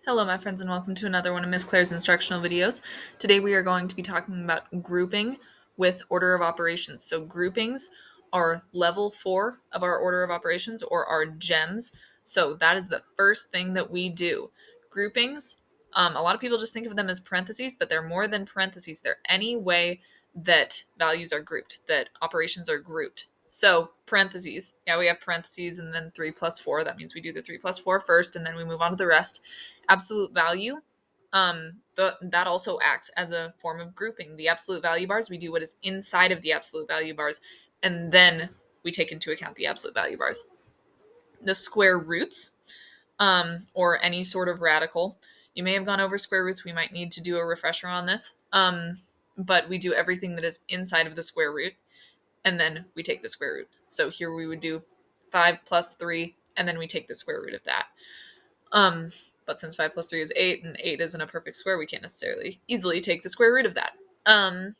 Hello, my friends, and welcome to another one of Miss Claire's instructional videos. Today we are going to be talking about grouping with order of operations. So groupings are level 4 of our order of operations, or our GEMs. So that is the first thing that we do. Groupings, a lot of people just think of them as parentheses, but they're more than parentheses. They're any way that values are grouped, that operations are grouped. So parentheses, yeah, we have parentheses and then 3 plus 4. That means we do the 3 plus 4 first, and then we move on to the rest. Absolute value, that also acts as a form of grouping. The absolute value bars, we do what is inside of the absolute value bars, and then we take into account the absolute value bars. The square roots, or any sort of radical. You may have gone over square roots. We might need to do a refresher on this. But we do everything that is inside of the square root, and then we take the square root. So here we would do 5 plus 3, and then we take the square root of that. Um, but since 5 plus 3 is 8, and 8 isn't a perfect square, we can't necessarily easily take the square root of that. And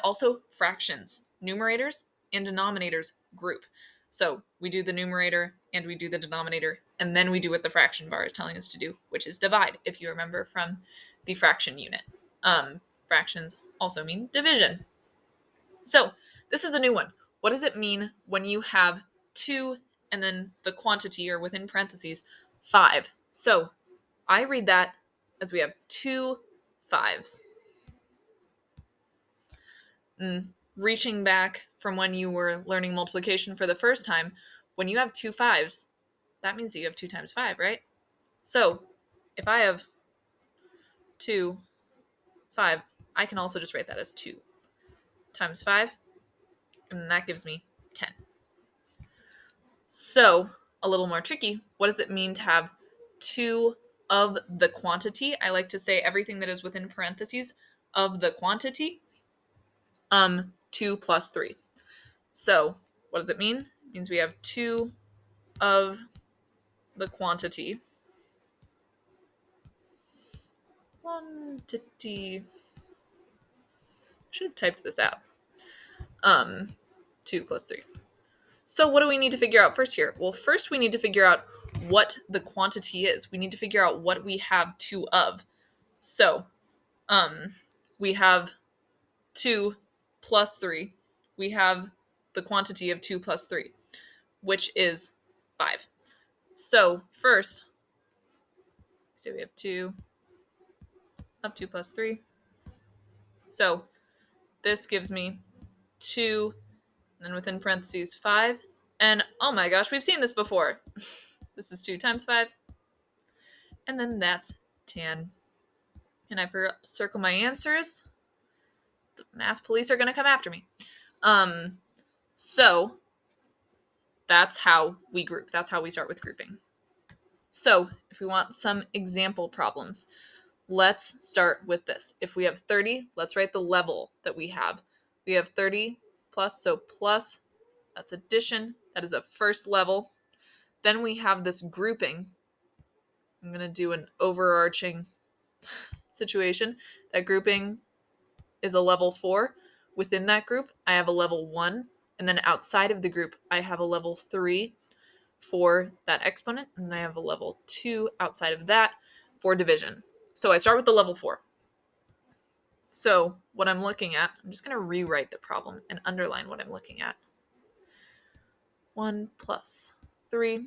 also fractions, numerators and denominators group. So we do the numerator and we do the denominator, and then we do what the fraction bar is telling us to do, which is divide, if you remember from the fraction unit. Fractions also mean division. So this is a new one. What does it mean when you have 2 and then the quantity, or within parentheses, 5? So I read that as we have 2 5s. Reaching back from when you were learning multiplication for the first time, when you have 2 5s, that means that you have 2 times 5, right? So if I have 2, 5, I can also just write that as 2 times 5, and that gives me 10. So, a little more tricky, what does it mean to have 2 of the quantity? I like to say everything that is within parentheses of the quantity, 2 plus 3. So, what does it mean? It means we have 2 of the quantity. Quantity. I should have typed this out. 2 plus 3. So what do we need to figure out first here? Well, first we need to figure out what the quantity is. We need to figure out what we have 2 of. So, we have 2 plus 3. We have the quantity of 2 plus 3, which is 5. So first, say we have 2 of 2 plus 3. So this gives me 2, and then within parentheses 5. And oh my gosh, we've seen this before. This is 2 times 5. And then that's 10. And I forgot to circle my answers. The math police are going to come after me. So that's how we group. That's how we start with grouping. So if we want some example problems, let's start with this. If we have 30, let's write the level that we have. We have 30 plus, so plus, that's addition. That is a first level. Then we have this grouping. I'm going to do an overarching situation. That grouping is a level 4. Within that group, I have a level 1. And then outside of the group, I have a level 3 for that exponent. And I have a level 2 outside of that for division. So I start with the level 4. So what I'm looking at, I'm just going to rewrite the problem and underline what I'm looking at. 1 plus 3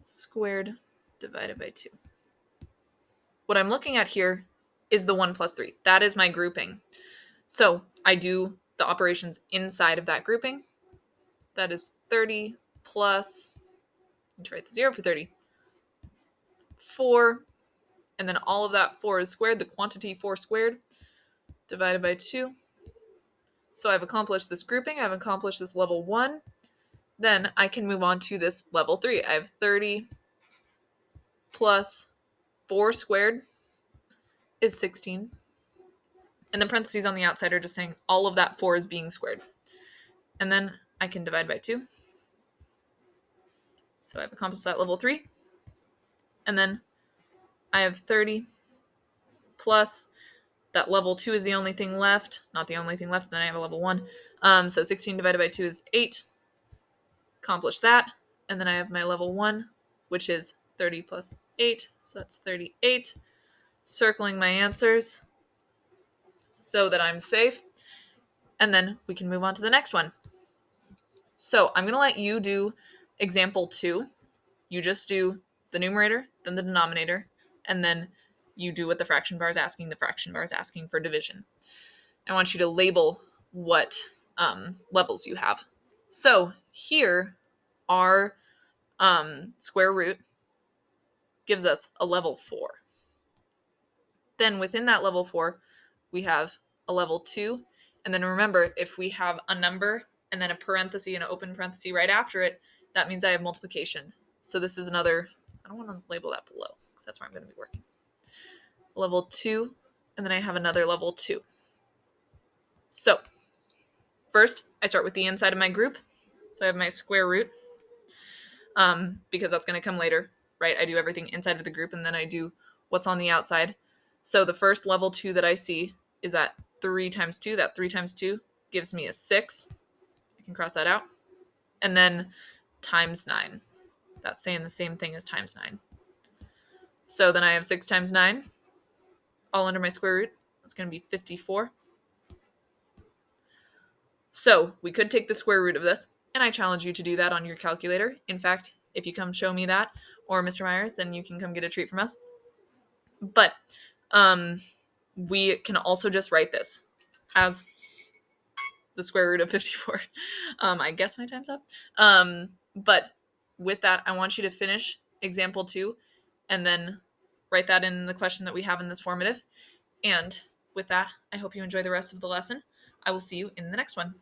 squared divided by 2. What I'm looking at here is the 1 plus 3. That is my grouping. So I do the operations inside of that grouping. That is 30 plus, let's write the 0 for 30, 4, and then all of that 4 is squared, the quantity 4 squared, divided by 2. So I've accomplished this grouping, I've accomplished this level 1. Then I can move on to this level 3. I have 30 plus 4 squared is 16. And the parentheses on the outside are just saying all of that 4 is being squared. And then I can divide by 2. So I've accomplished that level 3. And then I have 30 plus, that level 2 is the only thing left. Not the only thing left, then I have a level 1. So 16 divided by 2 is 8. Accomplish that. And then I have my level 1, which is 30 plus 8, so that's 38. Circling my answers so that I'm safe. And then we can move on to the next one. So I'm going to let you do example 2. You just do the numerator, then the denominator, and then you do what the fraction bar is asking. The fraction bar is asking for division. I want you to label what levels you have. So here, our square root gives us a level 4. Then within that level 4, we have a level 2. And then remember, if we have a number and then a parenthesis and an open parenthesis right after it, that means I have multiplication. So this is another, I don't want to label that below because that's where I'm going to be working. Level 2, and then I have another level 2. So first, I start with the inside of my group. So I have my square root, because that's going to come later, right? I do everything inside of the group, and then I do what's on the outside. So the first level 2 that I see is that 3 times 2. That 3 times 2 gives me a 6. I can cross that out. And then times 9. That's saying the same thing as times 9. So then I have 6 times 9, all under my square root. That's going to be 54. So we could take the square root of this, and I challenge you to do that on your calculator. In fact, if you come show me that, or Mr. Myers, then you can come get a treat from us. But we can also just write this as the square root of 54. I guess my time's up. But with that, I want you to finish example 2 and then write that in the question that we have in this formative. And with that, I hope you enjoy the rest of the lesson. I will see you in the next one.